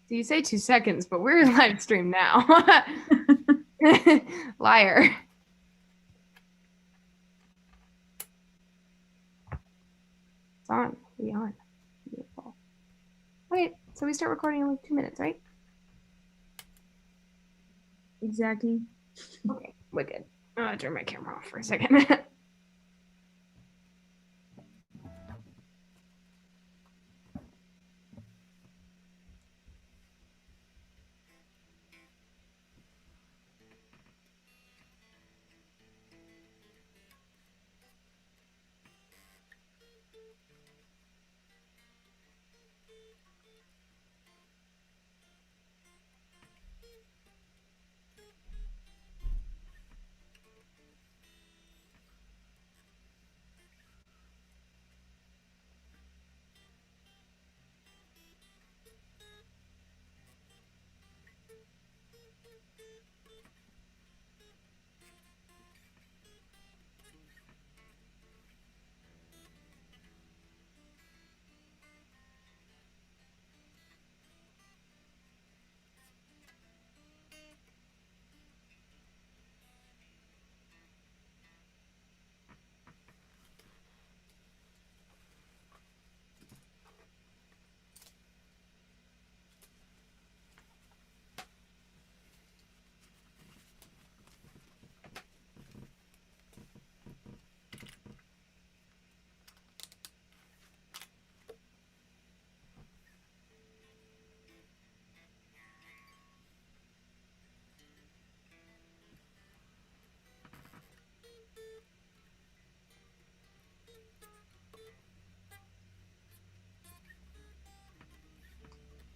So you say 2 seconds, but we're live stream now. Liar. It's on. We on. Beautiful. Okay, so we start recording in like 2 minutes, right? Exactly. Okay, wicked. I'm gonna turn my camera off for a second.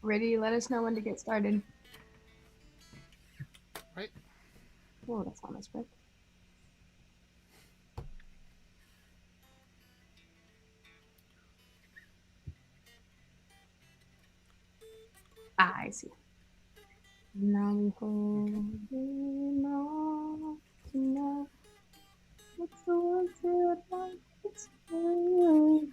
Ready? Let us know when to get started. Right. Oh, that's not my script. Ah, I see. Now we hold on tonight. What's the word to like? It's true.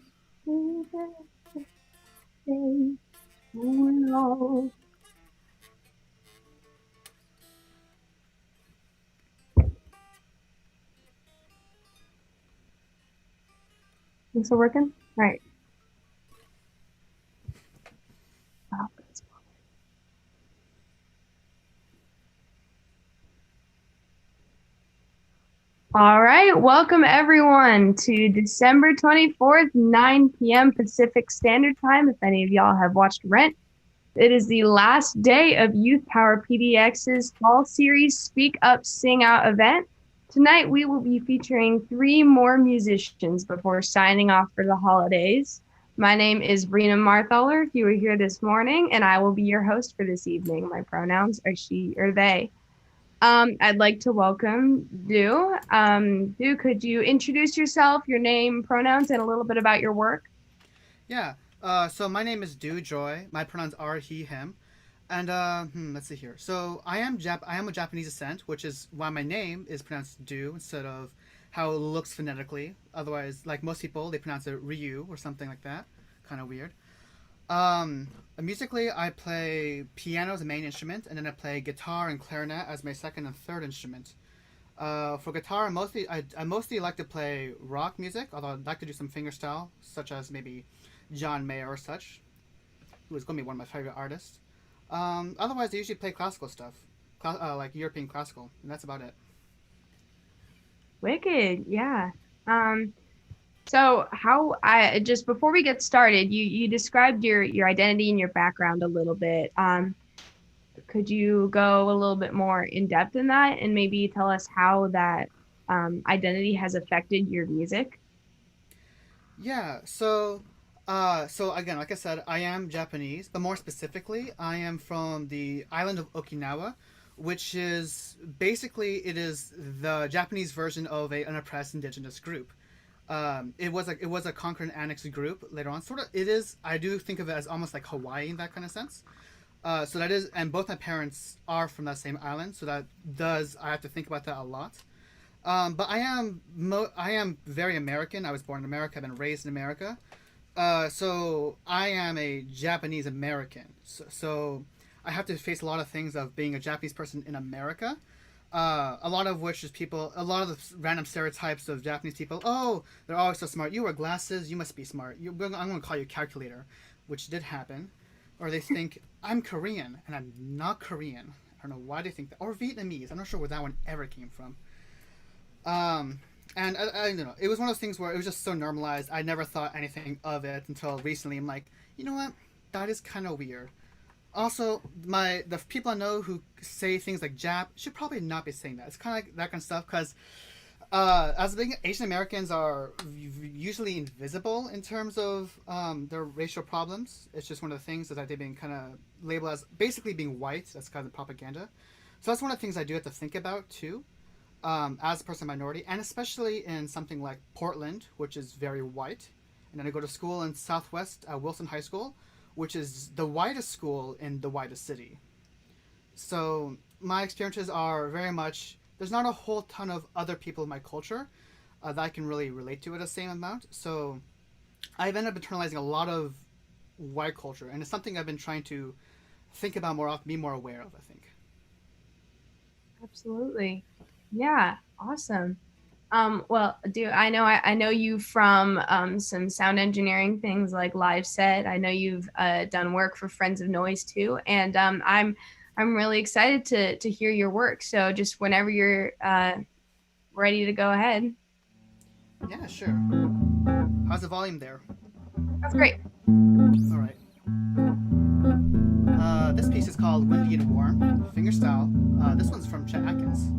Is it working? All right. All right, welcome everyone to December 24th, 9 p.m. Pacific Standard Time. If any of y'all have watched Rent, it is the last day of Youth Power PDX's fall series Speak Up, Sing Out event. Tonight, we will be featuring 3 more musicians before signing off for the holidays. My name is Brina Marthaler, if you were here this morning, and I will be your host for this evening. My pronouns are she or they. I'd like to welcome Du. Du, could you introduce yourself, your name, pronouns, and a little bit about your work? Yeah. So my name is Du Joy. My pronouns are he, him. And let's see here. So I am of Japanese descent, which is why my name is pronounced Du instead of how it looks phonetically. Otherwise, like most people, they pronounce it Ryu or something like that. Kind of weird. Um, Musically, I play piano as a main instrument, and then I play guitar and clarinet as my second and third instrument. For guitar, I mostly like to play rock music, although I'd like to do some fingerstyle, such as maybe John Mayer or such, who is going to be one of my favorite artists. Otherwise, I usually play classical stuff, like European classical, and that's about it. Wicked, yeah. Um, so how I just before we get started, you described your identity and your background a little bit. Could you go a little bit more in depth in that and maybe tell us how that identity has affected your music? Yeah. So again, like I said, I am Japanese, but more specifically, I am from the island of Okinawa, which is basically it is the Japanese version of an oppressed indigenous group. It was a conquered and annexed group later on. Sort of, it is. I do think of it as almost like Hawaii in that kind of sense. So that is, and both my parents are from that same island, so that does I have to think about that a lot. But I am very American. I was born in America. I've been raised in America. So I am a Japanese American. So I have to face a lot of things of being a Japanese person in America. A lot of which is a lot of the random stereotypes of Japanese people. Oh, they're always so smart. You wear glasses, you must be smart. I'm going to call you a calculator, which did happen. Or they think I'm Korean and I'm not Korean. I don't know why they think that. Or Vietnamese. I'm not sure where that one ever came from. And I don't know. It was one of those things where it was just so normalized. I never thought anything of it until recently. I'm like, you know what? That is kind of weird. Also, the people I know who say things like Jap should probably not be saying that. It's kind of like that kind of stuff because as being Asian Americans are usually invisible in terms of their racial problems. It's just one of the things that they've been kind of labeled as basically being white. That's kind of propaganda. So that's one of the things I do have to think about too, as a person minority, and especially in something like Portland, which is very white. And then I go to school in Southwest Wilson High School, which is the whitest school in the whitest city. So my experiences are very much, there's not a whole ton of other people in my culture that I can really relate to at the same amount. So I've ended up internalizing a lot of white culture, and it's something I've been trying to think about more often, be more aware of, I think. Absolutely. Yeah, awesome. Well, I know you from some sound engineering things like live set. I know you've done work for Friends of Noise too, and I'm really excited to hear your work. So just whenever you're ready to go ahead. Yeah, sure. How's the volume there? That's great. All right. This piece is called Windy and Warm, fingerstyle. This one's from Chet Atkins.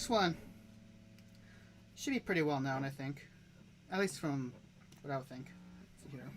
One should be pretty well known, I think, at least from what I would think. Let's see here.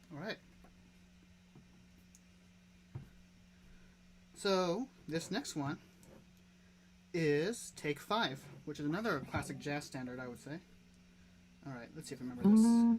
Alright. So, this next one is Take 5, which is another classic jazz standard, I would say. Alright, let's see if I remember this.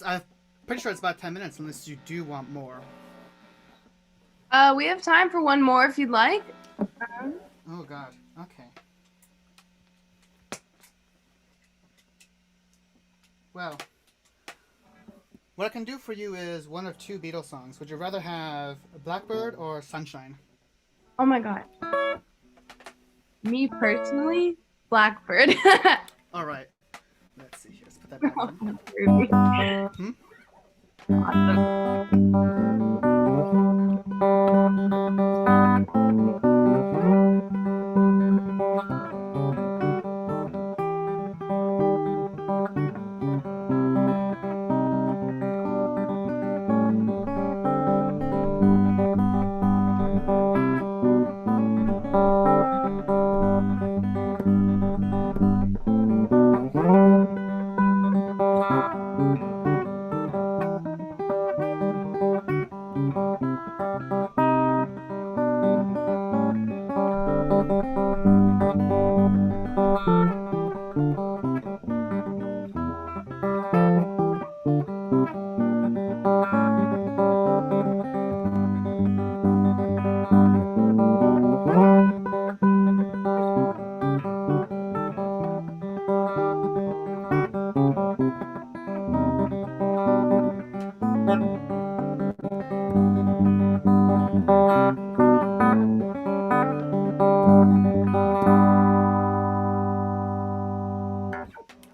I'm pretty sure it's about 10 minutes unless you do want more. We have time for one more if you'd like. Oh god. Okay. Well, what I can do for you is one of two Beatles songs. Would you rather have Blackbird or Sunshine? Oh my god. Me personally, Blackbird. All right. Let's see here. Let's put that back on. Awesome.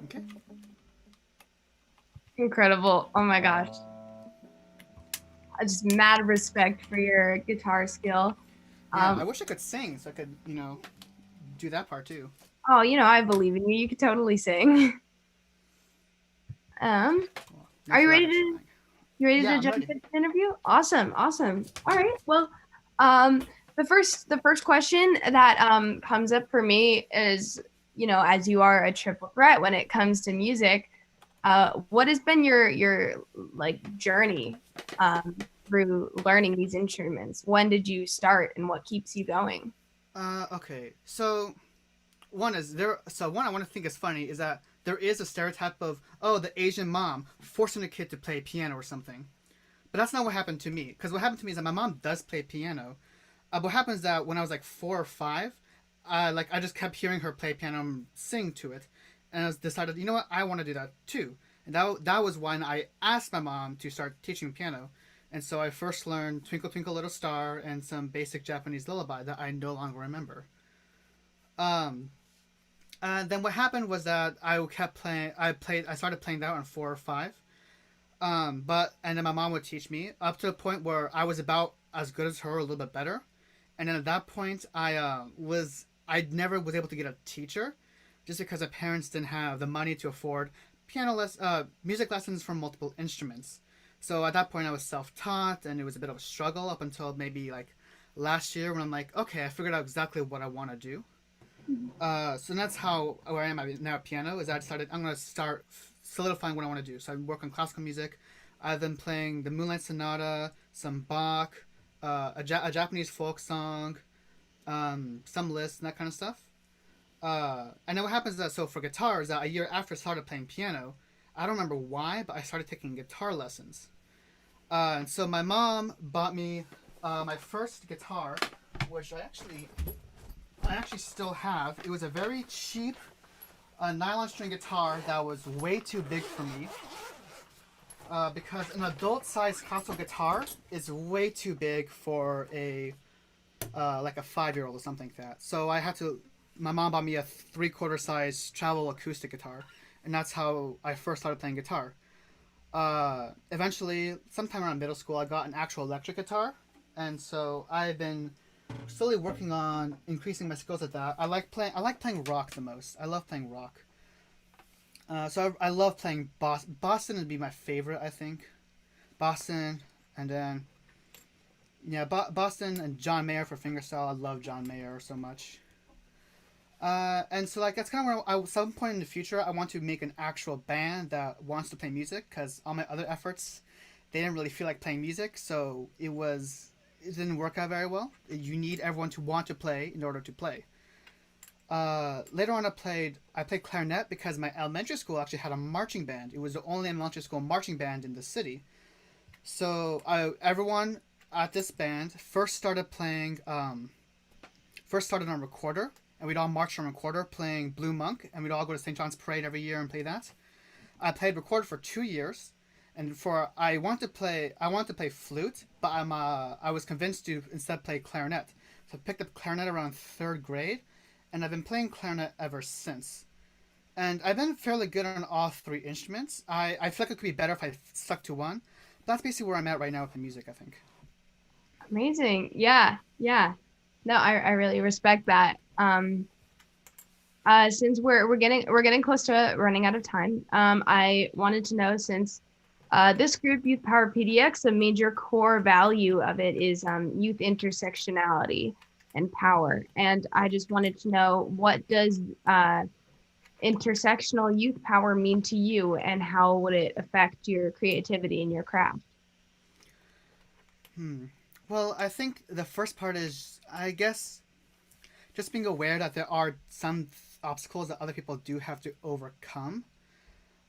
Okay. Incredible. Oh my gosh. I just mad respect for your guitar skill. Yeah, I Um, wish I could sing so I could, do that part too. oh, I believe in you. You could totally sing. Um, Well, are next you rap ready I should to bang. you ready Yeah, to I'm jump ready. into the interview? Awesome, awesome. All right. Well, um, the first question that comes up for me is, as you are a triple threat when it comes to music, what has been your like journey through learning these instruments? When did you start, and what keeps you going? Okay. So one is there. So one I want to think is funny is that there is a stereotype of the Asian mom forcing a kid to play piano or something. But that's not what happened to me. Because what happened to me is that my mom does play piano. What happens is that when I was like 4 or 5, I just kept hearing her play piano and sing to it, and I decided, you know what, I want to do that too. And that was when I asked my mom to start teaching piano. And so I first learned Twinkle Twinkle Little Star and some basic Japanese lullaby that I no longer remember. Um, and then what happened was that I kept playing. I started playing that on 4 or 5. And then my mom would teach me up to the point where I was about as good as her, or a little bit better. And then at that point, I never was able to get a teacher, just because my parents didn't have the money to afford music lessons from multiple instruments. So at that point, I was self-taught, and it was a bit of a struggle up until maybe like last year when I'm like, okay, I figured out exactly what I want to do. So that's how where I am now at piano. Is I decided I'm gonna start solidifying what I want to do. So I work on classical music. I've been playing the Moonlight Sonata, some Bach, a Japanese folk song, some lists and that kind of stuff. And then what happens is that for guitar is that a year after I started playing piano, I don't remember why, but I started taking guitar lessons. And so my mom bought me my first guitar, which I actually still have. It was a very cheap nylon string guitar that was way too big for me. Because an adult-sized classical guitar is way too big for like a 5-year-old or something like that. So I had to. My mom bought me a 3/4 size travel acoustic guitar, and that's how I first started playing guitar. Eventually, sometime around middle school, I got an actual electric guitar, and so I've been slowly working on increasing my skills at that. I like playing rock the most. I love playing rock. So I love playing Boston. Boston would be my favorite, I think. Boston, and then yeah, Boston and John Mayer for fingerstyle. I love John Mayer so much. And so like that's kind of where some point in the future I want to make an actual band that wants to play music, because all my other efforts, they didn't really feel like playing music, so it didn't work out very well. You need everyone to want to play in order to play. Later on, I played clarinet because my elementary school actually had a marching band. It was the only elementary school marching band in the city. So everyone at this band first started on recorder, and we'd all march on recorder playing Blue Monk, and we'd all go to St. John's Parade every year and play that. I played recorder for 2 years, and I wanted to play flute, but I was convinced to instead play clarinet. So I picked up clarinet around third grade, and I've been playing clarinet ever since. And I've been fairly good on all three instruments. I feel like it could be better if I stuck to one. But that's basically where I'm at right now with the music, I think. Amazing. Yeah, yeah. No, I really respect that. Since we're getting close to running out of time, I wanted to know, since this group, Youth Power PDX, a major core value of it is youth intersectionality and power. And I just wanted to know, what does intersectional youth power mean to you, and how would it affect your creativity and your craft? Hmm. Well, I think the first part is, I guess, just being aware that there are some obstacles that other people do have to overcome.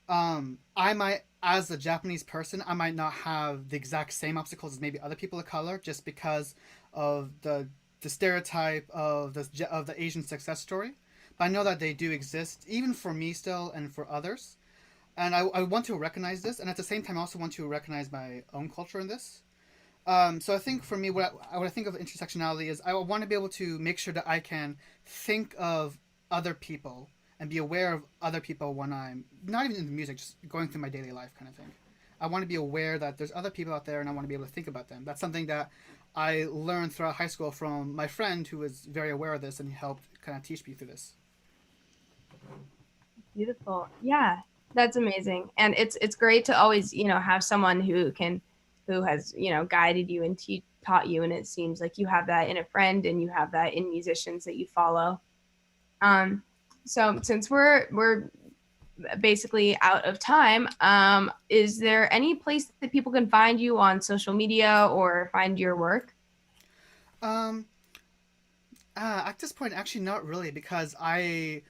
I might, as a Japanese person, I might not have the exact same obstacles as maybe other people of color, just because of the stereotype of the Asian success story. But I know that they do exist, even for me still, and for others. And I want to recognize this, and at the same time, I also want to recognize my own culture in this. So I think for me, what I think of intersectionality is I want to be able to make sure that I can think of other people and be aware of other people when I'm not even in the music, just going through my daily life kind of thing. I want to be aware that there's other people out there, and I want to be able to think about them. That's something that I learned throughout high school from my friend who was very aware of this and he helped kind of teach me through this. Beautiful. Yeah, that's amazing. And it's great to always, have someone who has, guided you and taught you. And it seems like you have that in a friend and you have that in musicians that you follow. Um, so since we're basically out of time, is there any place that people can find you on social media or find your work? Um, at this point, actually, not really, because I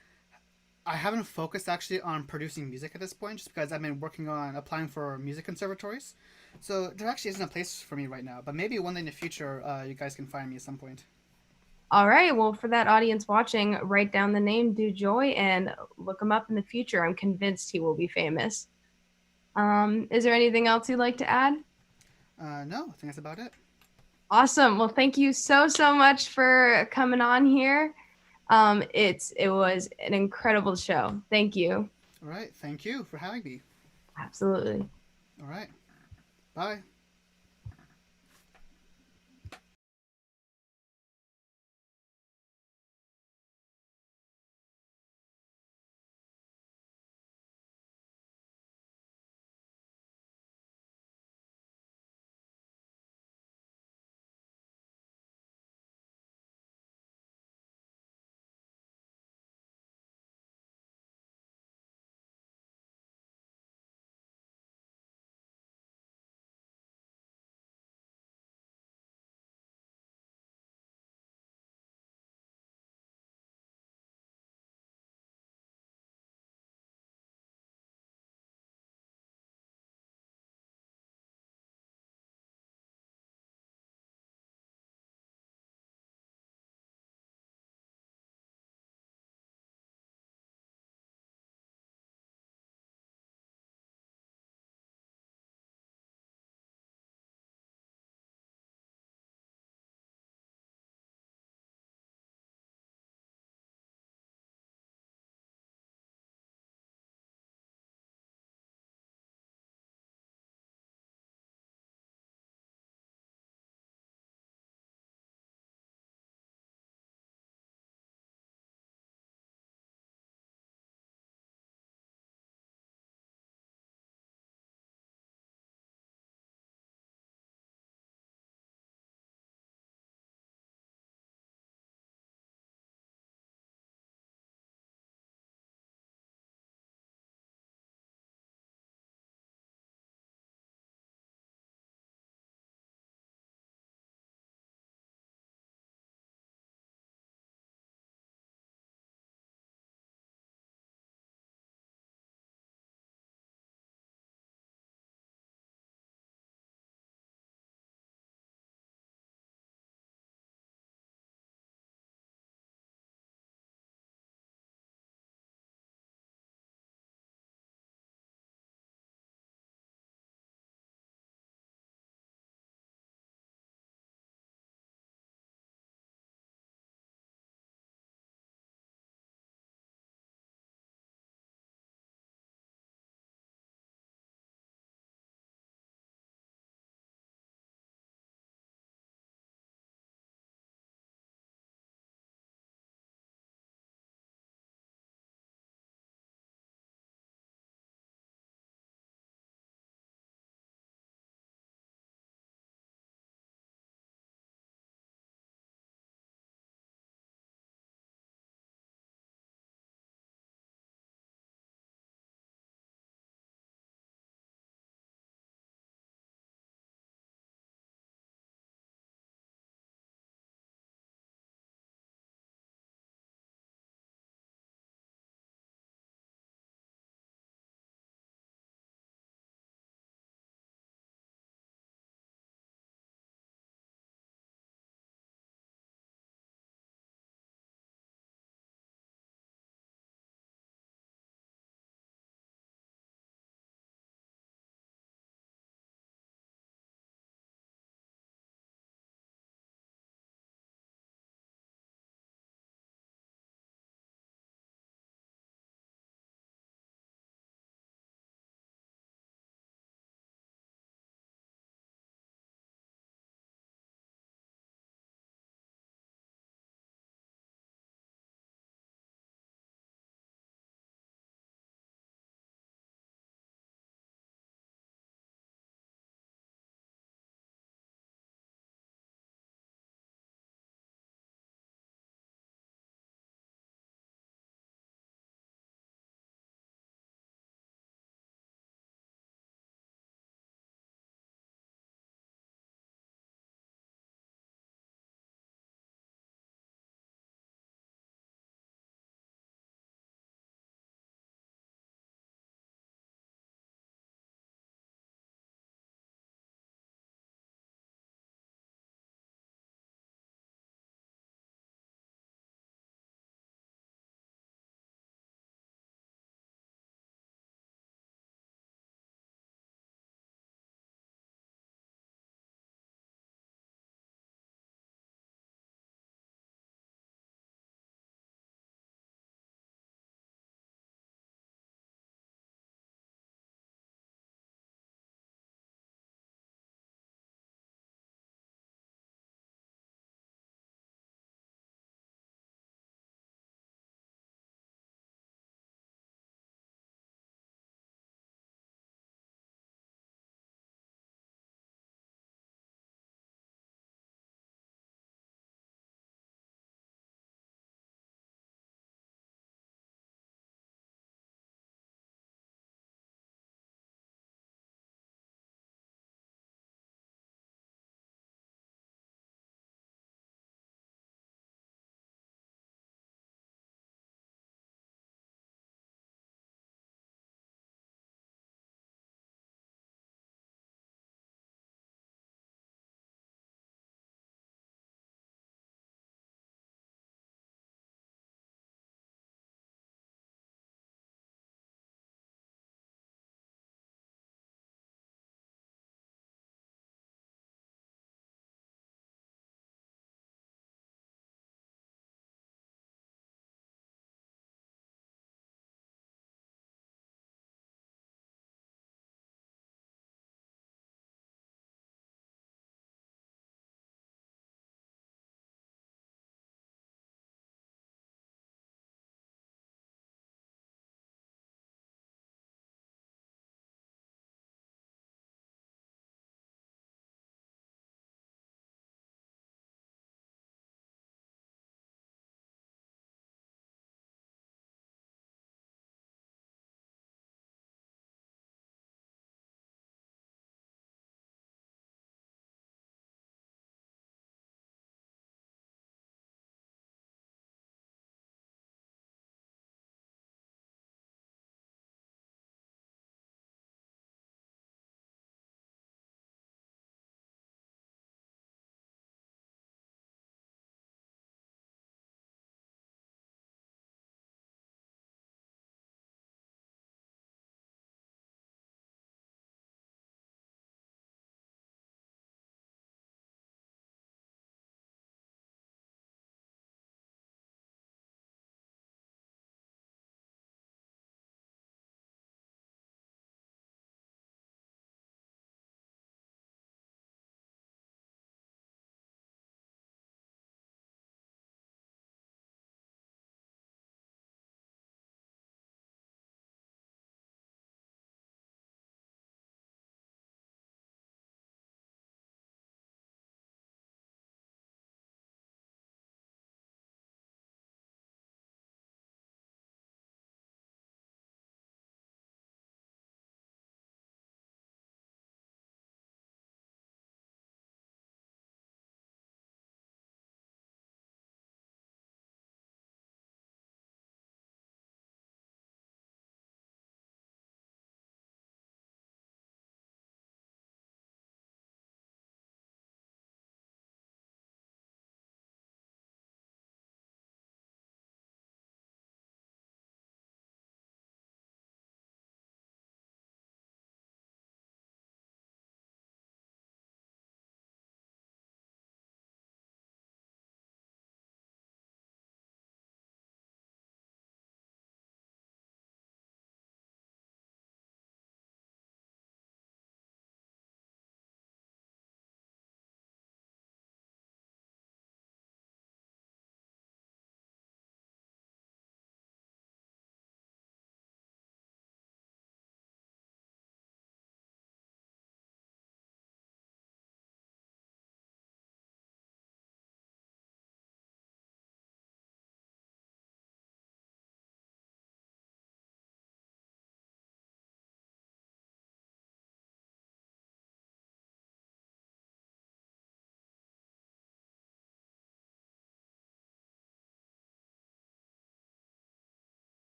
haven't focused actually on producing music at this point, just because I've been working on applying for music conservatories. So there actually isn't a place for me right now, but maybe one day in the future, you guys can find me at some point. All right. Well, for that audience watching, write down the name Do Joy and look him up in the future. I'm convinced he will be famous. Is there anything else you'd like to add? No, I think that's about it. Awesome. Well, thank you so much for coming on here. It was an incredible show. Thank you. All right, thank you for having me. Absolutely. All right, bye.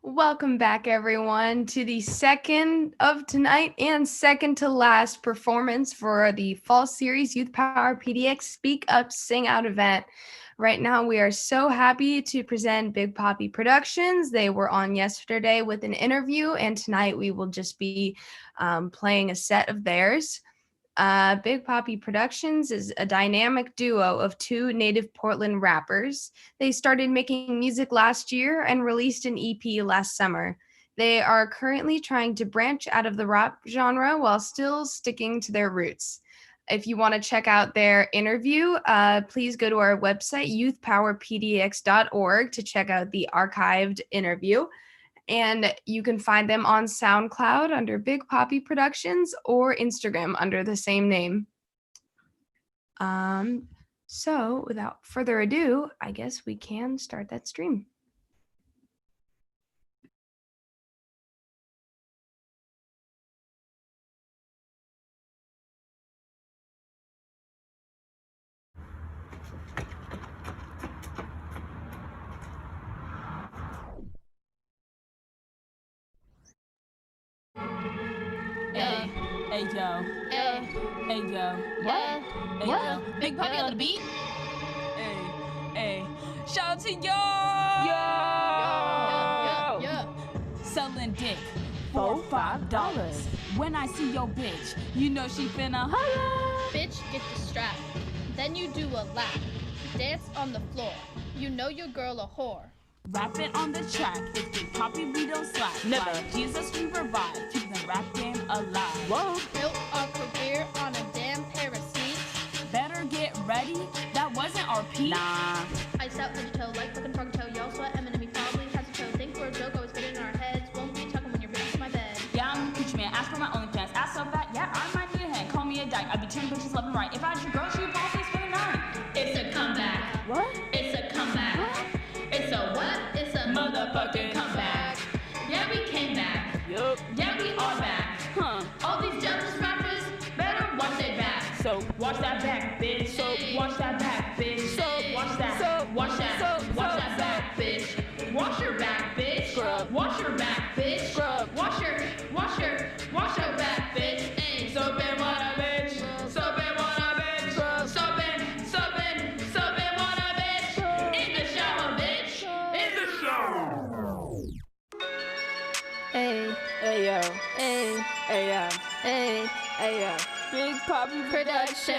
Welcome back, everyone, to the second of tonight and second to last performance for the fall series Youth Power PDX Speak Up Sing Out event. Right now, we are so happy to present Big Papi Productions. They were on yesterday with an interview, and tonight we will just be playing a set of theirs. Big Papi Productions is a dynamic duo of two native Portland rappers. They started making music last year and released an EP last summer. They are currently trying to branch out of the rap genre while still sticking to their roots. If you want to check out their interview, please go to our website, youthpowerpdx.org, to check out the archived interview. And you can find them on SoundCloud under Big Papi Productions or Instagram under the same name. So without further ado, I guess we can start that stream. Hey yo, hey yo, What? Hey What? yo, Big Papi on the beat? Hey, shout out to yo, Yeah. selling dick for $5. When I see your bitch, you know she finna holla. Bitch, get the strap. Then you do a lap. Dance on the floor. You know your girl a whore. Rap it on the track, it's Big Papi, we don't slack. Never. Like Jesus, we revive, keep the rap game alive. Whoa. Built our career on a damn pair of seats. Better get ready, that wasn't our peak. Nah. Ice out, head to toe, like fucking frog toe. Y'all sweat, eminem, he probably has a toe. Think we're a joke, always fit in our heads. Won't be talking when you're bitching to my bed. Yeah, I'm a coochie man, ask for my OnlyFans. Ask so fat, yeah, I might need a hand. Call me a dyke, I'd be turning bitches left and right. If I was your girl, she'd probably spend the night. It's a comeback. What? It's a comeback. It's a what? It's a motherfucking comeback. Yeah, we came back. Yup. Yeah, we are back. Huh. All these jealous rappers better watch their back. So, Watch that back, bitch. So, Watch that back, bitch. Watch that. Watch that back, bitch. Wash your back, bitch. Scrub. Wash your back, bitch. Scrub. Wash your back, bitch. Ayy, soap and water, bitch. Soap and water, bitch. Soap and water, bitch. In the shower, bitch. In the shower. hey yo, hey yo, hey yo. Big Papi Production.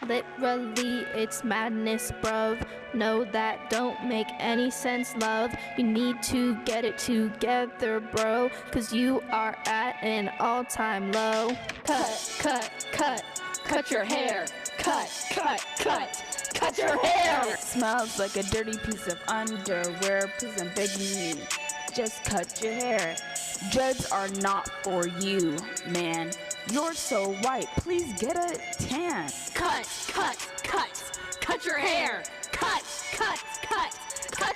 Literally, it's madness, bruv. No, that don't make any sense, love. You need to get it together, bro. Cause you are at an all-time low. Cut your hair. Cut your hair. Smells like a dirty piece of underwear. Please, I'm begging you, just cut your hair. Dreads are not for you, man. You're so white, please get a tan. Cut your hair. Cut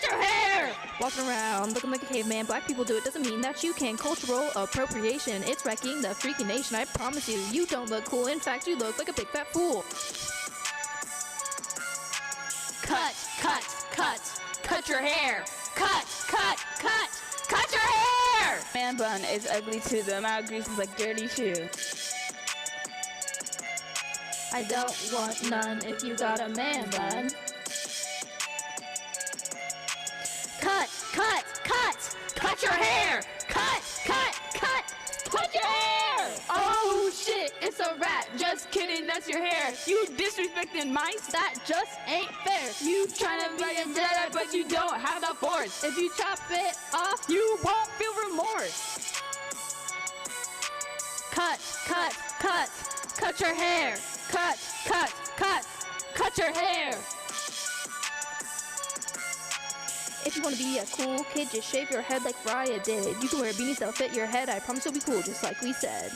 your hair. Walking around looking like a caveman, black people do it, doesn't mean that you can. Cultural appropriation, it's wrecking the freaking nation. I promise you, you don't look cool. In fact, you look like a big fat fool. Cut your hair. Cut your hair. Man bun is ugly too. The amount of grease is like dirty shoe. I don't want none if you got a man bun. Cut your hair. Cut your hair. Oh shit, it's a rat. Just kidding, that's your hair. You disrespecting mice? That just ain't fair. You trying to be a Jedi, but you don't have the force. If you chop it off, you won't feel remorse. Cut your hair. Cut your hair. If you want to be a cool kid, just shave your head like Raya did. You can wear beanies that'll fit your head. I promise you'll be cool, just like we said.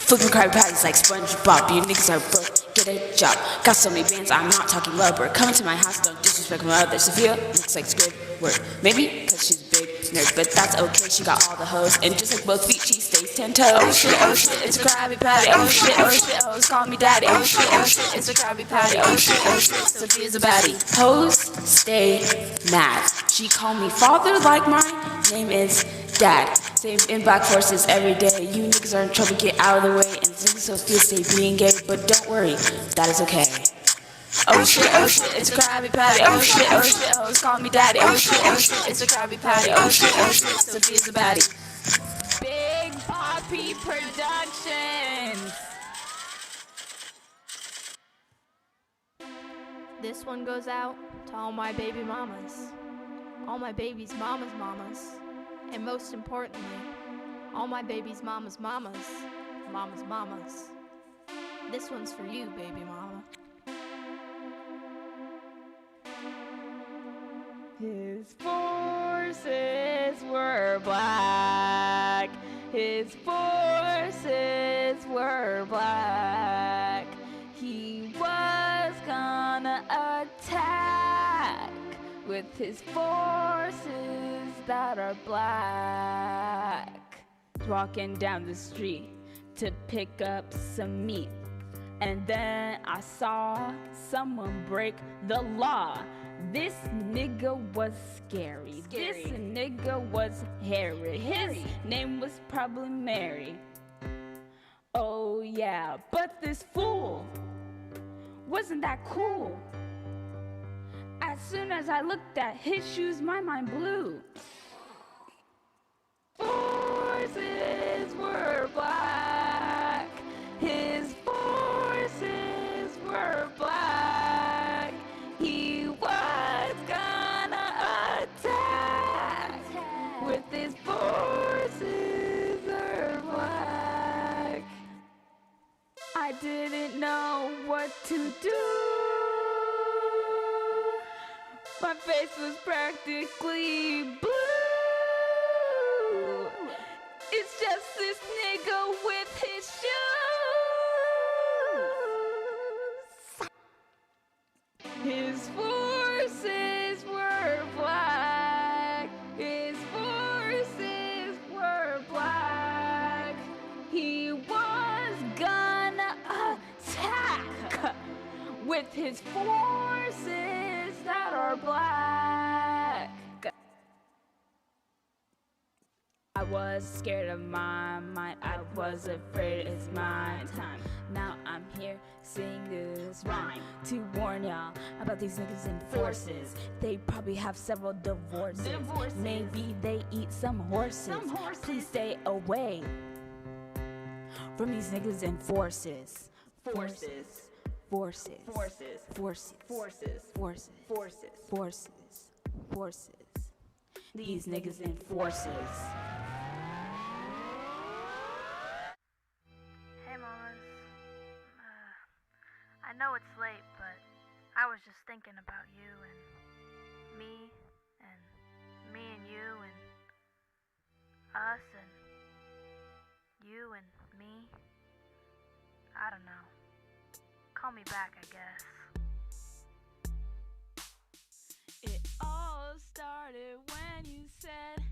Fucking crab patties like SpongeBob. You niggas are broke. Get a job. Got so many bands, I'm not talking rubber. Coming to my house, don't disrespect my mother. Sophia looks like Squidward. Maybe because she's a big nerd, but that's okay. She got all the hoes, and just like both feet, she stays 10 toes. Oh shit, it's a Krabby Patty. Oh shit, hoes call me daddy. Oh shit, it's a Krabby Patty. Oh shit, Sophia's a baddie. Hoes stay mad. She call me father like my name is Dad. Same in Black Forces every day. You niggas are in trouble, get out of the way. And Sophia stay being gay, but don't worry, that is okay. Oh shit, it's a Krabby Patty. Oh shit, hoes call me daddy. Oh shit, it's a Krabby Patty. Oh shit, Sophia's a baddie. Big Papi Productions. This one goes out to all my baby mamas, all my baby's mamas, and most importantly, all my baby's mamas. This one's for you, baby mama. His forces were black. His forces were black. He was gonna attack with his forces that are black. Walking down the street to pick up some meat, and then I saw someone break the law. This nigga was scary. This nigga was hairy. His name was probably Mary. Oh yeah, but this fool wasn't that cool. As soon as I looked at his shoes, my mind blew. Forces were black. His forces were black. He was gonna attack with his forces were black. I didn't know what to do. My face was practically blue. It's just this nigga with his shoes. His forces were black. His forces were black. He was gonna attack with his forces that are black. I was scared of my mind, I was afraid it's my time. Now I'm here singing this rhyme to warn y'all about these niggas in forces. They probably have several divorces. Maybe they eat some horses. Please stay away from these niggas in forces. Forces. These niggas in forces. Hey mamas, I know it's late, but I was just thinking about you and me and you and us and you and me. I don't know. Call me back, I guess. It all started when you said,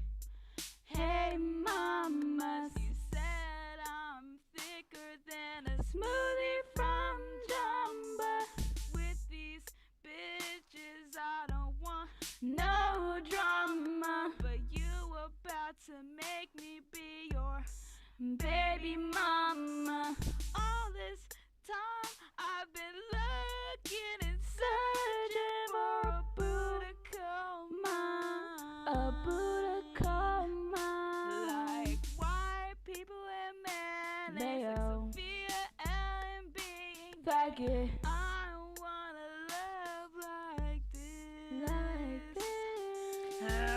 hey mamas. You said I'm thicker than a smoothie from Jamba. With these bitches I don't want no drama, but you about to make me be your baby mama. All this time I've been looking and searching for a Buddha like white people and men, like Sophia and being faggot. I wanna love like this, I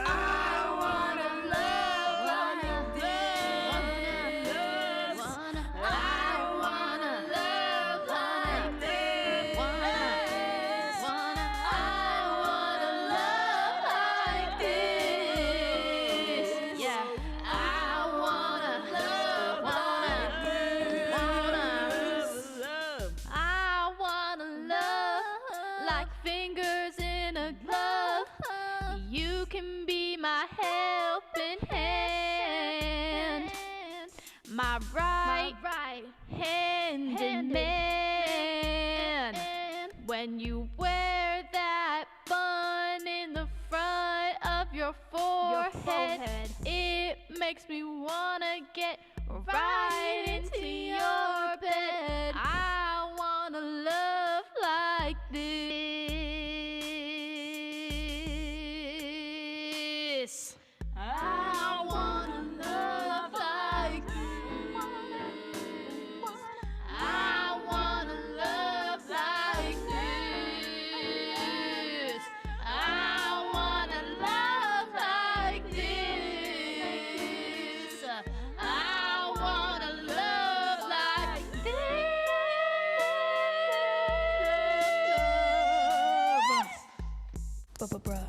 wanna love like this. I wanna love like this. I wanna love like this. Yeah, I wanna love like this. I wanna can be my helping hand, my right hand in man. When you wear that bun in the front of your forehead, it makes me wanna get right into your bed. I wanna love like this. I wanna love like this. I wanna love like this. I wanna love like this. I wanna love like this. Bruh.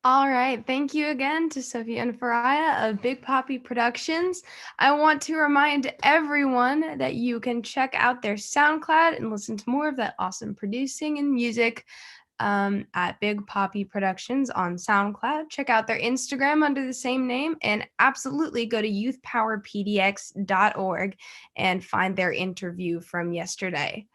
All right. Thank you again to Sophia and Faraya of Big Papi Productions. I want to remind everyone that you can check out their SoundCloud and listen to more of that awesome producing and music at Big Papi Productions on SoundCloud. Check out their Instagram under the same name, and absolutely go to youthpowerpdx.org and find their interview from yesterday.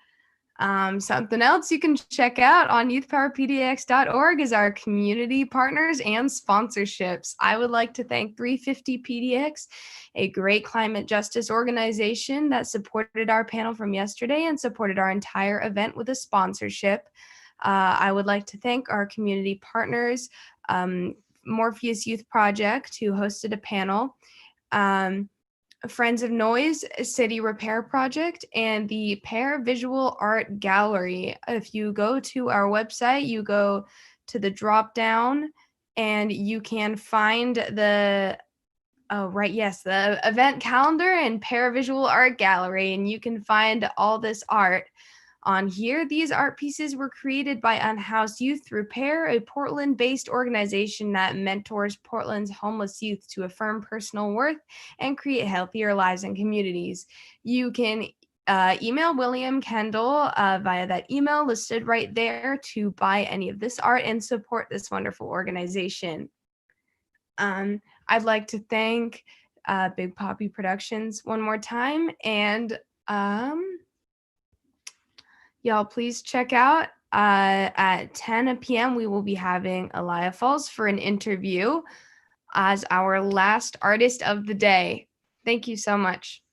Something else you can check out on youthpowerpdx.org is our community partners and sponsorships. I would like to thank 350 PDX, a great climate justice organization that supported our panel from yesterday and supported our entire event with a sponsorship. I would like to thank our community partners, Morpheus Youth Project, who hosted a panel, Friends of Noise City Repair Project, and the Pear Visual Art Gallery. If you go to our website, you go to the drop down and you can find the event calendar and Pear Visual Art Gallery, and you can find all this art on here. These art pieces were created by Unhoused Youth through Pear, a Portland-based organization that mentors Portland's homeless youth to affirm personal worth and create healthier lives and communities. You can email William Kendall via that email listed right there to buy any of this art and support this wonderful organization. I'd like to thank Big Papi Productions one more time, and y'all, please check out at 10 p.m. we will be having Elia Falls for an interview as our last artist of the day. Thank you so much.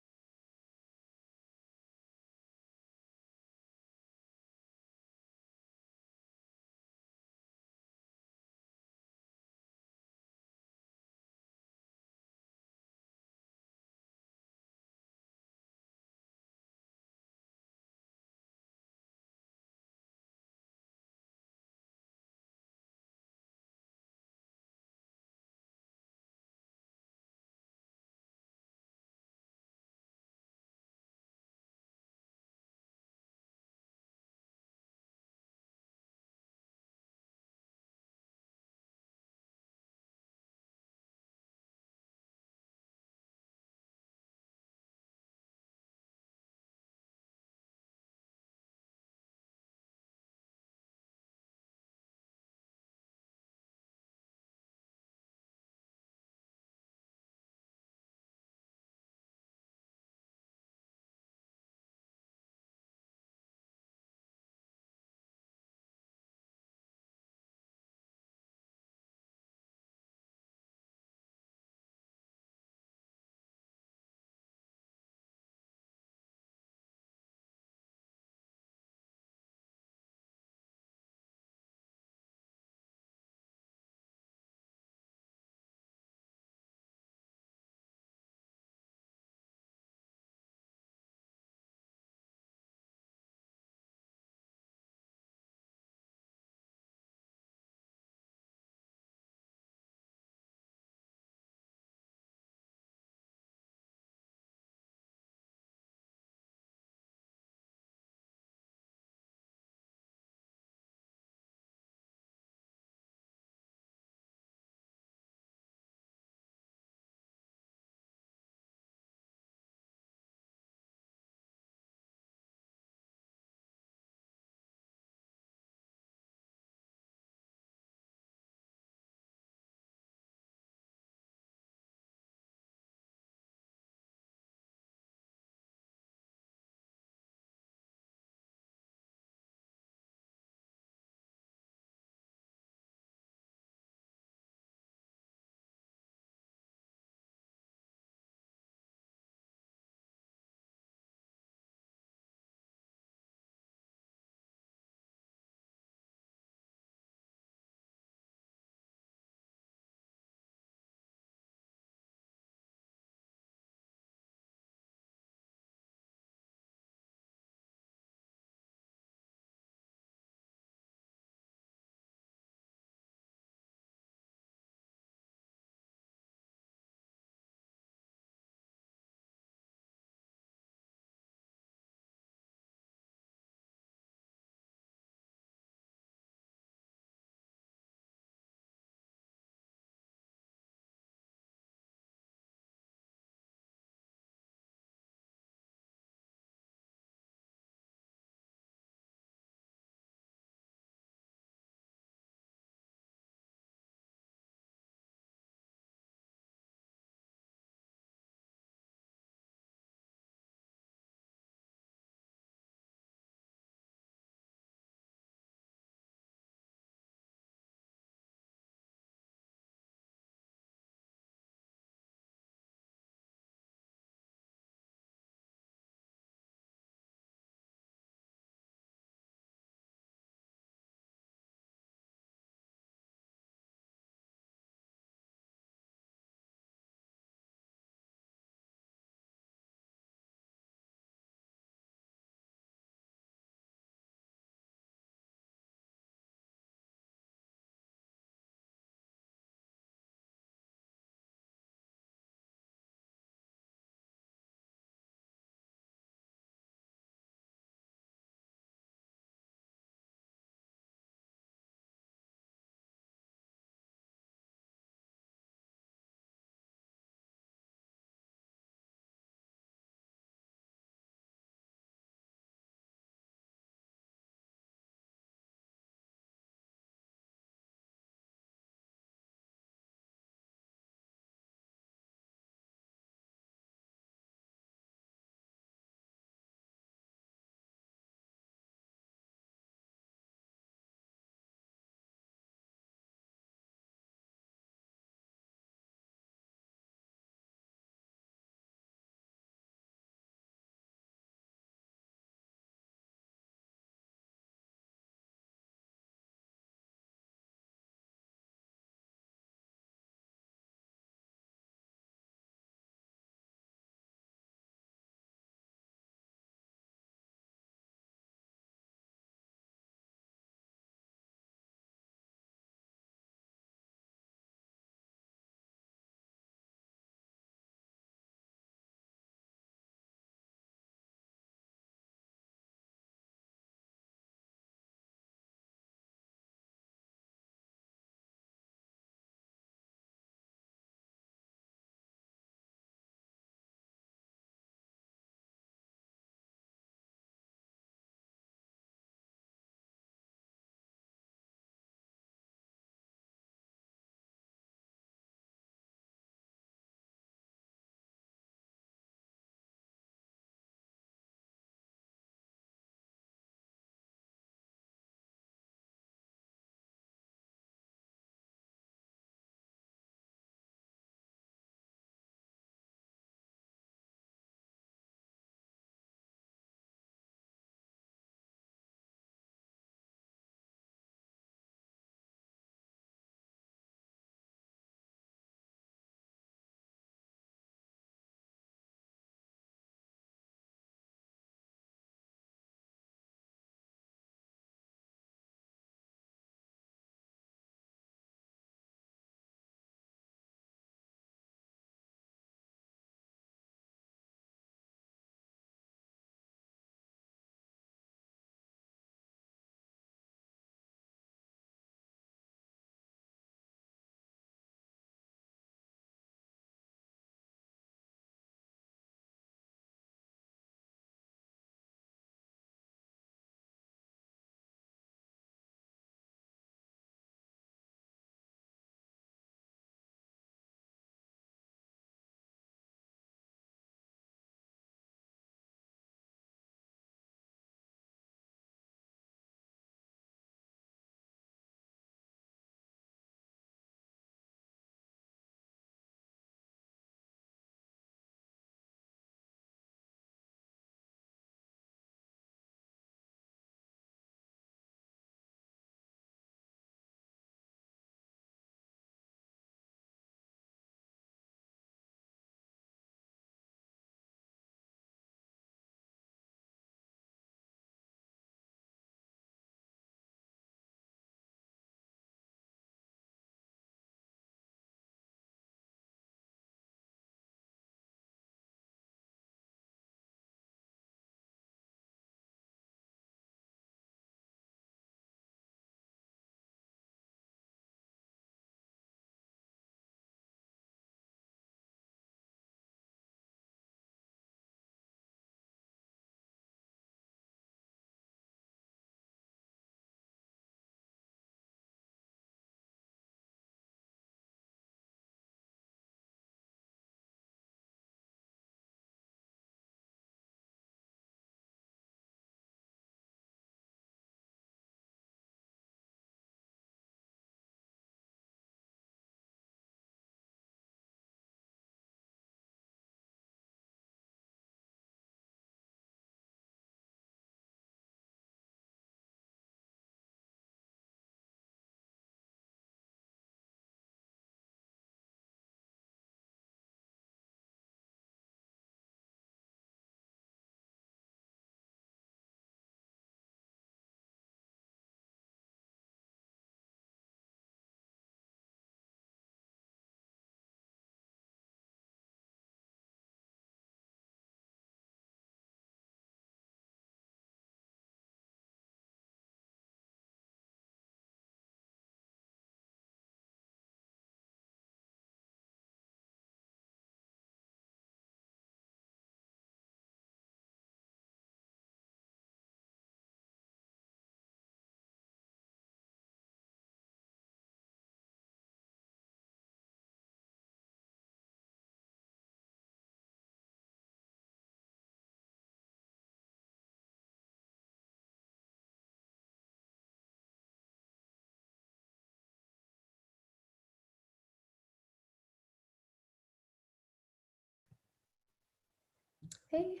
Hey,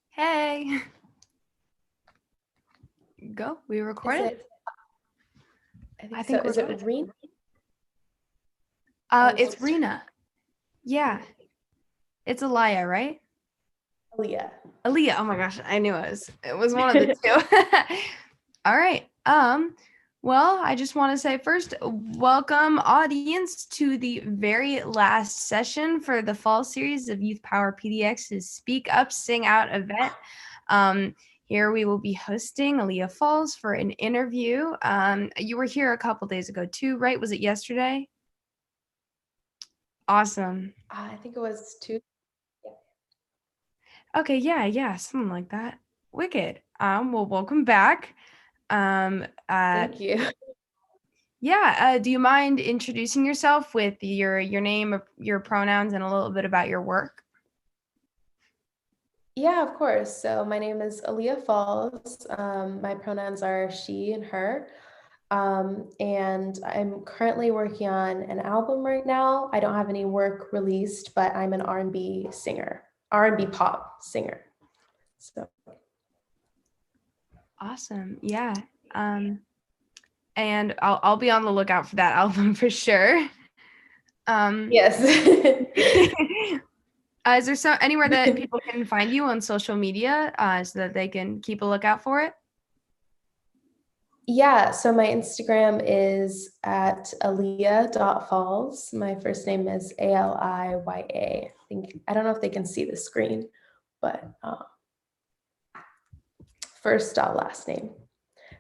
Hey. Go. We is recorded? it? I I think so. think we're Is it good. Reen? Oh, It's Rena. Yeah. It's Aliyah, right? Aaliyah. Aaliyah. Oh my gosh, I knew it was one of the two. All right. Well, I just want to say first, welcome audience to the very last session for the fall series of Youth Power PDX's Speak Up, Sing Out event. Here we will be hosting Aaliyah Falls for an interview. You were here a couple days ago too, right? Was it yesterday? Awesome. I think it was two. Okay, yeah, something like that. Wicked. Well, welcome back. Thank you. Yeah, do you mind introducing yourself with your name, your pronouns, and a little bit about your work? Yeah, of course. So my name is Aaliyah Falls. My pronouns are she and her. And I'm currently working on an album right now. I don't have any work released, but I'm an R&B singer, R&B pop singer. So Awesome. Yeah. And I'll be on the lookout for that album for sure. yes. Is there anywhere that people can find you on social media so that they can keep a lookout for it? Yeah, so my Instagram is at Aaliyah.falls. My first name is Aliya. I don't know if they can see the screen, but first dot last name.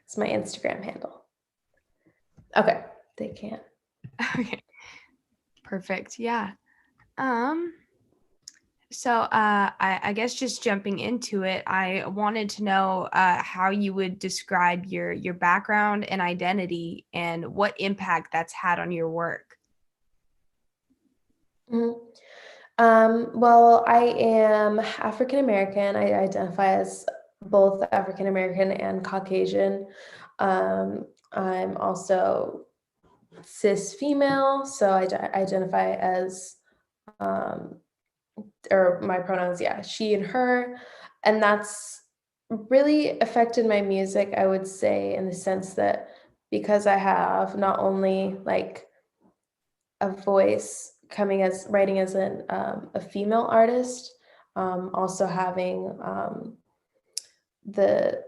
It's my Instagram handle. Okay, they can. Okay. Perfect. Yeah. So I guess just jumping into it, I wanted to know how you would describe your background and identity and what impact that's had on your work. Mhm. Well, I am African American. I identify as both African American and Caucasian. I'm also cis female, so I identify as or my pronouns, yeah, she and her. And that's really affected my music, I would say, in the sense that because I have not only like a voice coming as writing as a female artist, also having the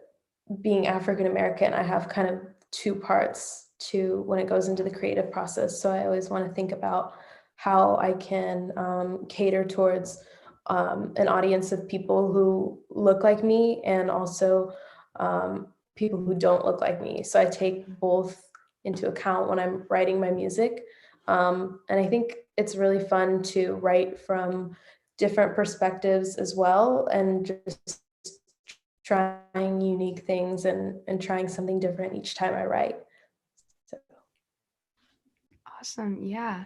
being African American, I have kind of two parts to when it goes into the creative process. So I always want to think about how I can cater towards an audience of people who look like me and also people who don't look like me. So I take both into account when I'm writing my music. And I think it's really fun to write from different perspectives as well and just trying unique things and trying something different each time I write. So. Awesome. Yeah.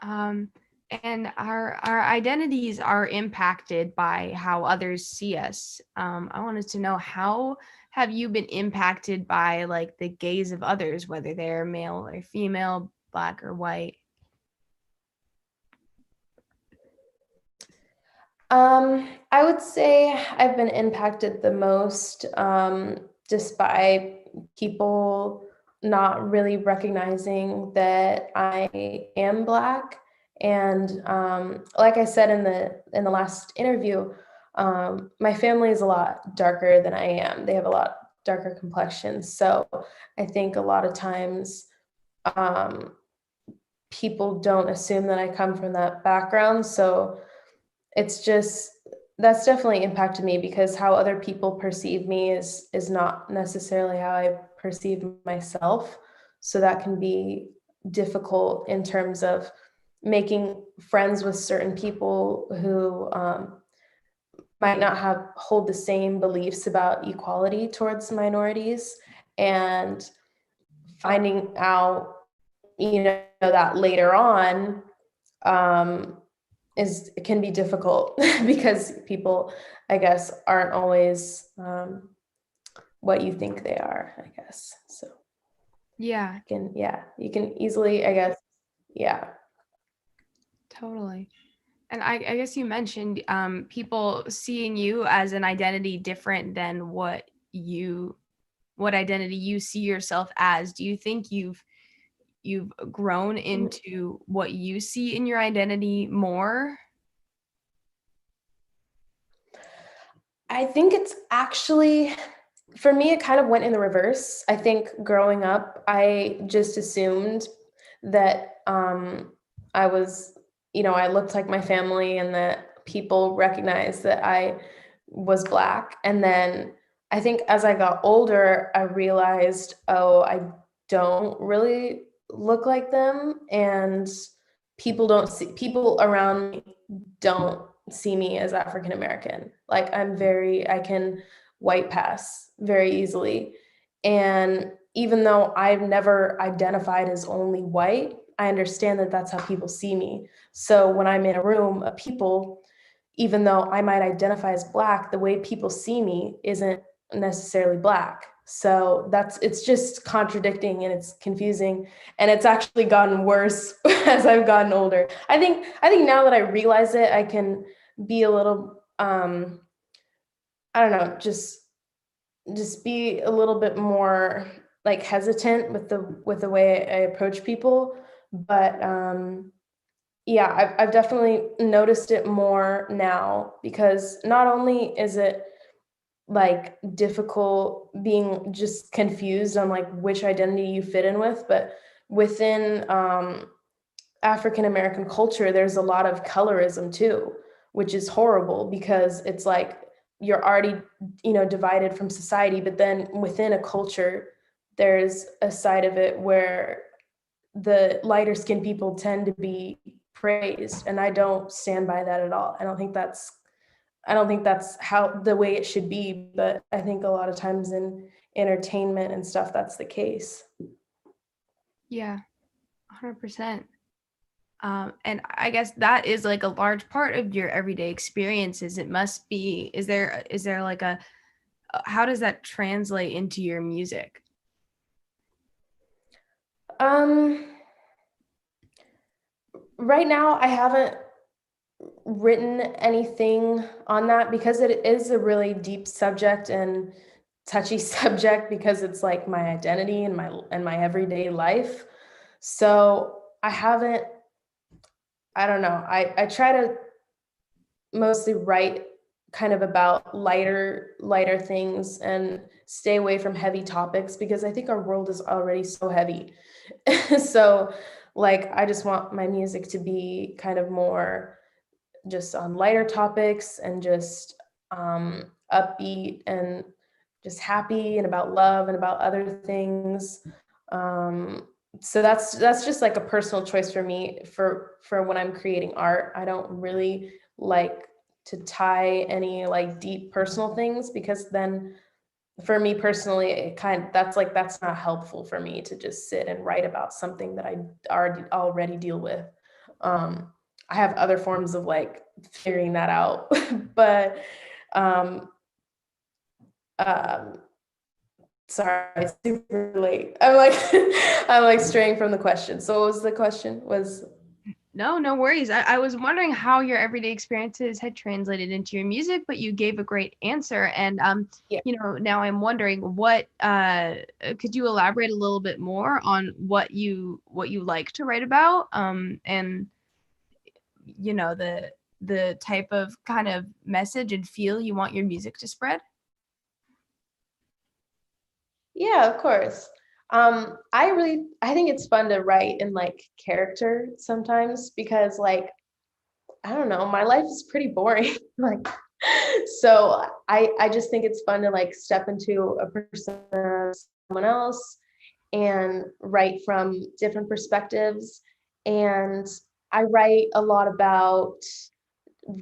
And our identities are impacted by how others see us. I wanted to know, how have you been impacted by like the gaze of others, whether they're male or female, black or white? I would say I've been impacted the most just by people not really recognizing that I am Black. And like I said in the last interview, my family is a lot darker than I am. They have a lot darker complexions. So I think a lot of times people don't assume that I come from that background. So it's just that's definitely impacted me because how other people perceive me is not necessarily how I perceive myself. So that can be difficult in terms of making friends with certain people who might not hold the same beliefs about equality towards minorities, and finding out that later on can be difficult because people, I guess, aren't always what you think they are, I guess. So Yeah, you can easily, I guess, yeah. totally. And I guess you mentioned people seeing you as an identity different than what identity you see yourself as. Do you think you've grown into what you see in your identity more? I think it's actually, for me, it kind of went in the reverse. I think growing up, I just assumed that I was, I looked like my family and that people recognized that I was Black. And then I think as I got older, I realized, oh, I don't really look like them. And people around me don't see me as African American. Like I can white pass very easily. And even though I've never identified as only white, I understand that that's how people see me. So when I'm in a room of people, even though I might identify as Black, the way people see me isn't necessarily Black. So it's just contradicting and it's confusing, and it's actually gotten worse as I've gotten older. I think now that I realize it, I can be a little I don't know, just be a little bit more like hesitant with the way I approach people. But yeah, I've definitely noticed it more now, because not only is it like difficult being just confused on like which identity you fit in with, but within African American culture, there's a lot of colorism too, which is horrible, because it's like you're already, divided from society, but then within a culture, there's a side of it where the lighter skinned people tend to be praised, and I don't stand by that at all. I don't think that's how the way it should be, but I think a lot of times in entertainment and stuff, that's the case. Yeah, 100%. And I guess that is like a large part of your everyday experiences. It must be. Is there like how does that translate into your music? Right now, I haven't written anything on that, because it is a really deep subject and touchy subject, because it's like my identity and my everyday life. So I don't know. I try to mostly write kind of about lighter things and stay away from heavy topics, because I think our world is already so heavy. So like, I just want my music to be kind of more just on lighter topics and just upbeat and just happy and about love and about other things. So that's just like a personal choice for me for when I'm creating art. I don't really like to tie any like deep personal things, because then for me personally, that's not helpful for me to just sit and write about something that I already deal with. I have other forms of like figuring that out, but sorry, it's super late. I'm like I'm like straying from the question. So what was the question? No worries. I was wondering how your everyday experiences had translated into your music, but you gave a great answer. And Yeah. Now I'm wondering what could you elaborate a little bit more on what you like to write about, and the type of kind of message and feel you want your music to spread? Yeah, of course. I think it's fun to write in like character sometimes, because like, I don't know, my life is pretty boring. Like, so I just think it's fun to like step into a person of someone else and write from different perspectives. And I write a lot about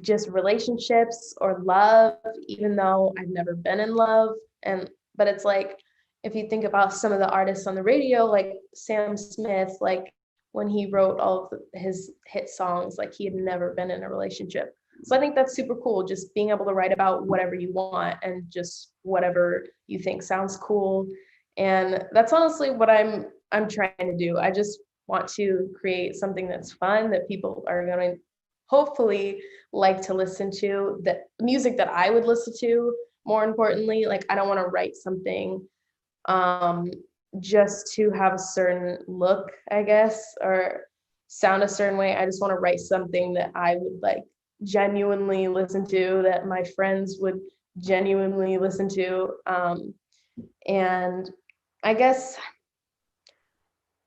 just relationships or love, even though I've never been in love. But it's like, if you think about some of the artists on the radio, like Sam Smith, like when he wrote all of his hit songs, like he had never been in a relationship. So I think that's super cool, just being able to write about whatever you want and just whatever you think sounds cool. And that's honestly what I'm trying to do. I just want to create something that's fun, that people are going to hopefully like to listen to, the music that I would listen to. More importantly, like I don't want to write something um, just to have a certain look, I guess, or sound a certain way. I just want to write something that I would like genuinely listen to, that my friends would genuinely listen to. And I guess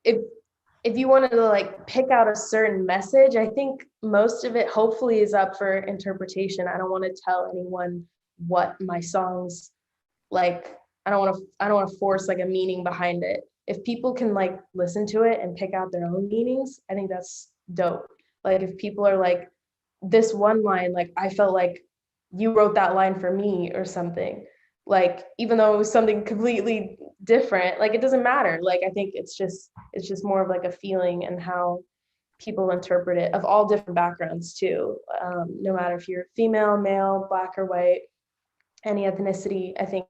if you wanted to like pick out a certain message, I think most of it hopefully is up for interpretation. I don't want to tell anyone what my songs like. I don't want to force like a meaning behind it. If people can like listen to it and pick out their own meanings, I think that's dope. Like if people are like, this one line, like I felt like you wrote that line for me or something. Like even though it was something completely different, like it doesn't matter. Like I think it's just more of like a feeling and how people interpret it, of all different backgrounds too. No matter if you're female, male, black or white, any ethnicity. I think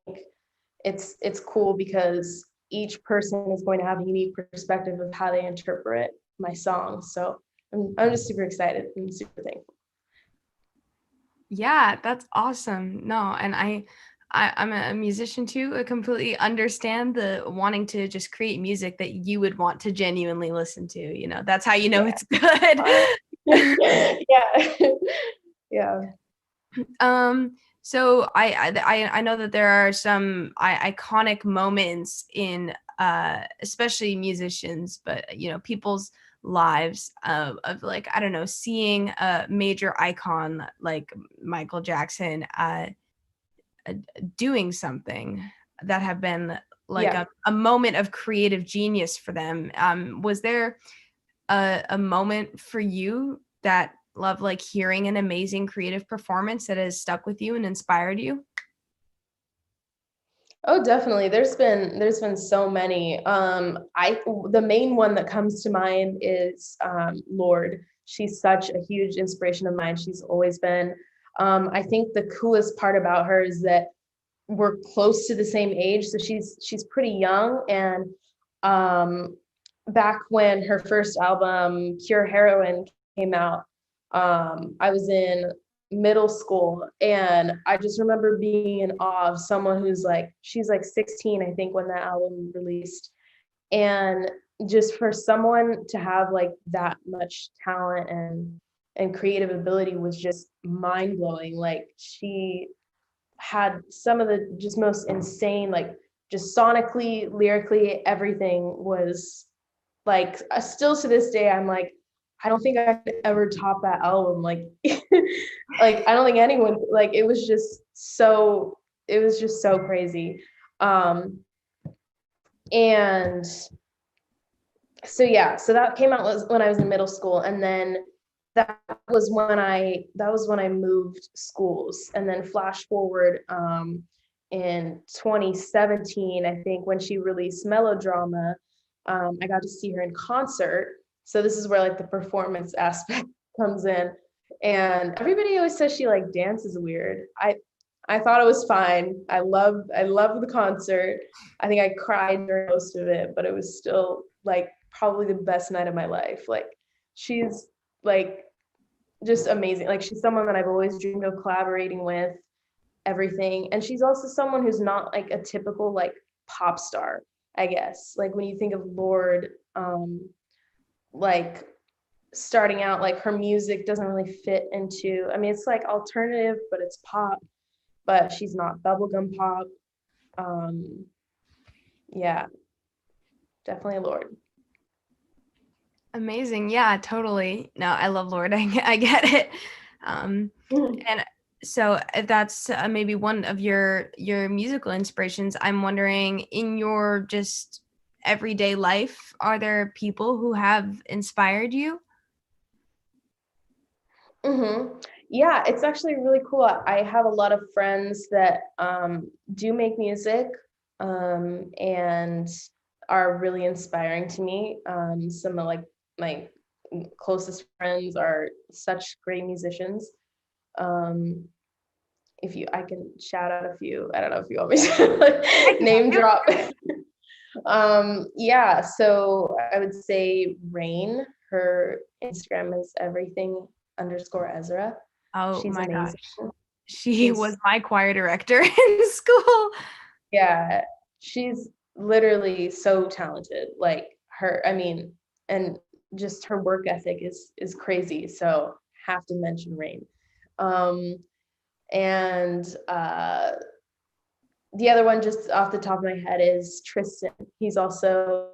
it's cool because each person is going to have a unique perspective of how they interpret my songs. So I'm just super excited and super thankful. Yeah, that's awesome. No, and I'm a musician too. I completely understand the wanting to just create music that you would want to genuinely listen to. You know, that's how you know it's good. Yeah. Yeah. So I know that there are some iconic moments in especially musicians, but you know, people's lives of like, I don't know, seeing a major icon like Michael Jackson doing something that have been like a moment of creative genius for them. Was there a moment for you that love like hearing an amazing creative performance that has stuck with you and inspired you? Oh, definitely. There's been so many. The main one that comes to mind is Lorde. She's such a huge inspiration of mine. She's always been. I think the coolest part about her is that we're close to the same age. So she's pretty young. And back when her first album, Cure Heroin, came out, I was in middle school, and I just remember being in awe of someone who's like, she's like 16, I think, when that album released. And just for someone to have like that much talent and creative ability was just mind-blowing. Like she had some of the just most insane, like just sonically, lyrically, everything was like, still to this day, I'm like, I don't think I could ever top that album. Like, like I don't think anyone, like it was just so crazy. And so yeah, so that came out when I was in middle school, and then that was when I moved schools. And then flash forward in 2017, I think, when she released Melodrama, I got to see her in concert. So this is where like the performance aspect comes in. And everybody always says she like dances weird. I thought it was fine. I loved the concert. I think I cried during most of it, but it was still like probably the best night of my life. Like she's like just amazing. Like she's someone that I've always dreamed of collaborating with, everything. And she's also someone who's not like a typical like pop star, I guess. Like when you think of Lorde, like starting out, like her music doesn't really fit into, I mean, it's like alternative, but it's pop, but she's not bubblegum pop. Yeah, definitely Lorde. Amazing. Yeah, totally. No, I love Lorde. I get it. And so if that's maybe one of your musical inspirations, I'm wondering, in your just everyday life, are there people who have inspired you? Yeah, it's actually really cool. I have a lot of friends that do make music and are really inspiring to me. Some of like my closest friends are such great musicians. I can shout out a few. I don't know if you want me to name drop. Yeah, so I would say Rain. Her Instagram is everything. underscore Ezra. Oh She's my gosh. amazing. She She's- was my choir director in school. Yeah, she's literally so talented. Like her, I mean, and just her work ethic is crazy. So have to mention Rain. And the other one just off the top of my head is Tristan. He's also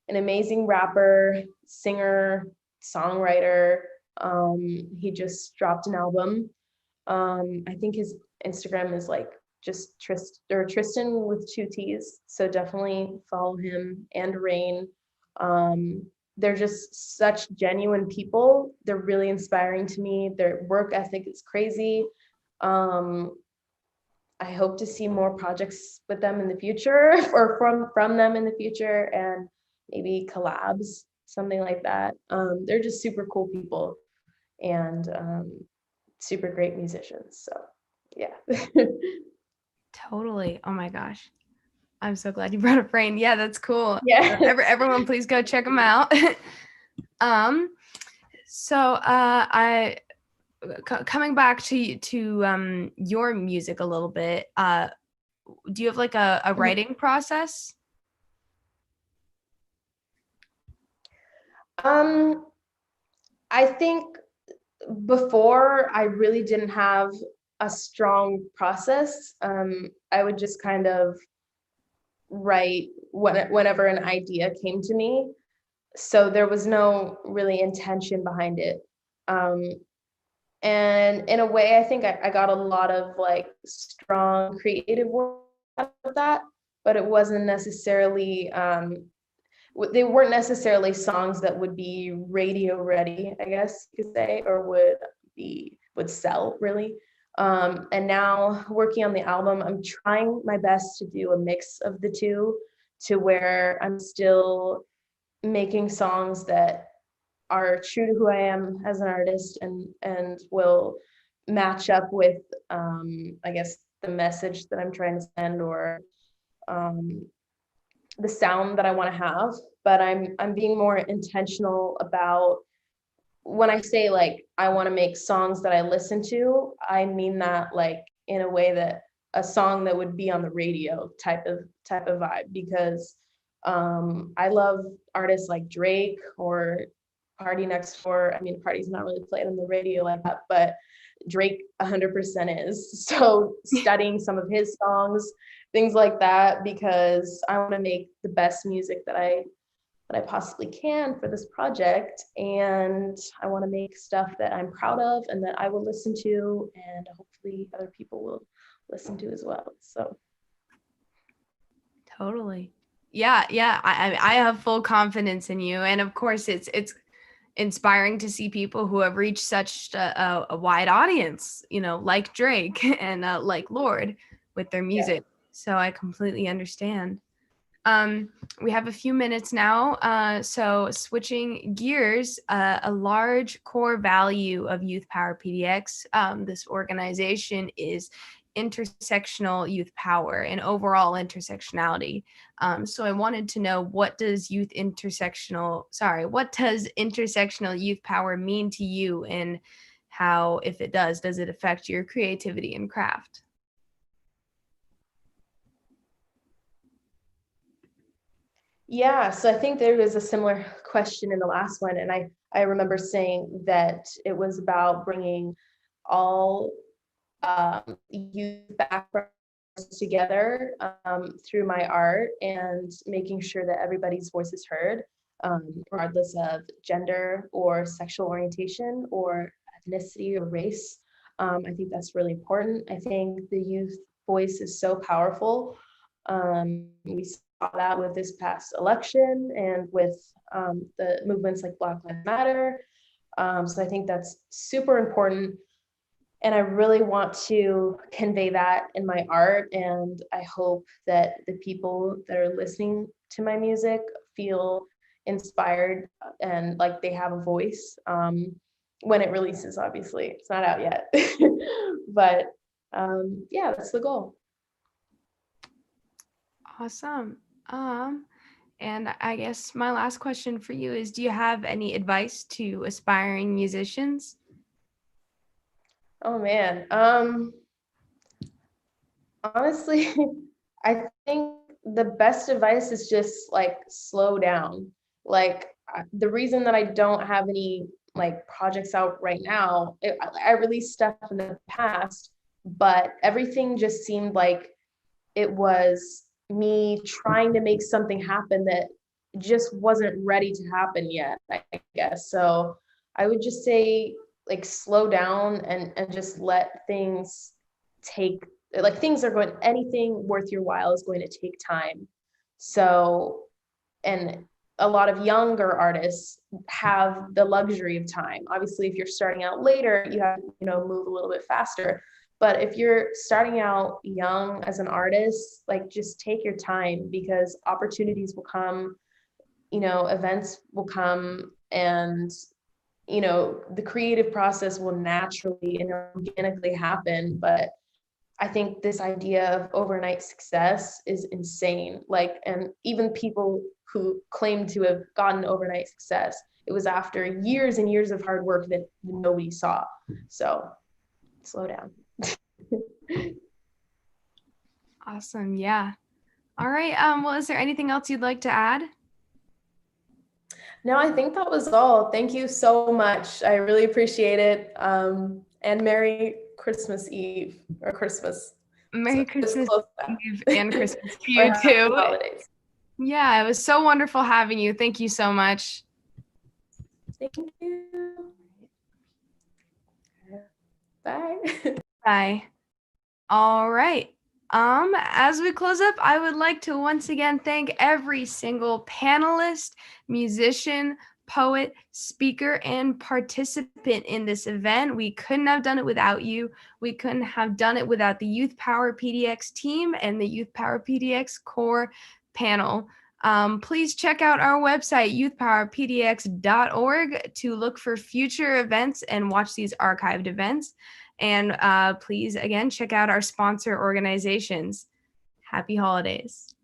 an amazing rapper, singer, songwriter. He just dropped an album. I think his Instagram is like just Tristan with 2 T's. So definitely follow him and Rain. They're just such genuine people. They're really inspiring to me. Their work ethic is crazy. I hope to see more projects with them in the future or from them in the future, and maybe collabs, something like that. They're just super cool people and super great musicians. So yeah. Totally. Oh my gosh. I'm so glad you brought up Rain. Yeah, that's cool. Yeah. Everyone, please go check them out. Coming back to your music a little bit, do you have like a writing process? I think before I really didn't have a strong process. I would just kind of write whenever an idea came to me. So there was no really intention behind it. And in a way, I think I got a lot of like strong creative work out of that, but it wasn't necessarily, they weren't necessarily songs that would be radio ready, I guess you could say, or would sell really. And now working on the album, I'm trying my best to do a mix of the two, to where I'm still making songs that are true to who I am as an artist and will match up with, I guess, the message that I'm trying to send, or the sound that I want to have. But I'm being more intentional about, when I say like I want to make songs that I listen to, I mean that like in a way that a song that would be on the radio type of vibe, because I love artists like Drake or Party Next Door. I mean, Party's not really played on the radio like that, but Drake 100% is. So studying some of his songs, things like that, because I want to make the best music that I possibly can for this project. And I want to make stuff that I'm proud of and that I will listen to, and hopefully other people will listen to as well. So Totally. Yeah. I have full confidence in you. And of course it's inspiring to see people who have reached such a wide audience, like Drake and like Lord with their music. Yeah. So I completely understand. We have a few minutes now. So switching gears, a large core value of Youth Power PDX, this organization, is intersectional youth power and overall intersectionality. So I wanted to know, what does intersectional youth power mean to you, and how, if it does it affect your creativity and craft? Yeah, so I think there was a similar question in the last one, and I remember saying that it was about bringing all youth backgrounds together through my art, and making sure that everybody's voice is heard, regardless of gender or sexual orientation or ethnicity or race. I think that's really important. I think the youth voice is so powerful. We saw that with this past election and with the movements like Black Lives Matter. So I think that's super important. And I really want to convey that in my art. And I hope that the people that are listening to my music feel inspired and like they have a voice when it releases. Obviously, it's not out yet. But yeah, that's the goal. Awesome. And I guess my last question for you is, do you have any advice to aspiring musicians? Oh man. Honestly, I think the best advice is just like slow down. Like the reason that I don't have any like projects out right now, I released stuff in the past, but everything just seemed like it was me trying to make something happen that just wasn't ready to happen yet, I guess. So I would just say like slow down and just let things take, like things are going, anything worth your while is going to take time. So, and a lot of younger artists have the luxury of time. Obviously, if you're starting out later, you have to, move a little bit faster. But if you're starting out young as an artist, like just take your time because opportunities will come, events will come, and the creative process will naturally and organically happen. But I think this idea of overnight success is insane. Like, and even people who claim to have gotten overnight success, it was after years and years of hard work that nobody saw. So slow down. Awesome. Yeah. All right. Well, is there anything else you'd like to add? No, I think that was all. Thank you so much. I really appreciate it. And Merry Christmas Eve or Christmas. Merry So Christmas Eve and Christmas to or you happy too. holidays. Yeah, it was so wonderful having you. Thank you so much. Thank you. Bye. Bye. All right. As we close up, I would like to once again thank every single panelist, musician, poet, speaker, and participant in this event. We couldn't have done it without you. We couldn't have done it without the Youth Power PDX team and the Youth Power PDX core panel. Please check out our website, youthpowerpdx.org, to look for future events and watch these archived events. And please, again, check out our sponsor organizations. Happy holidays.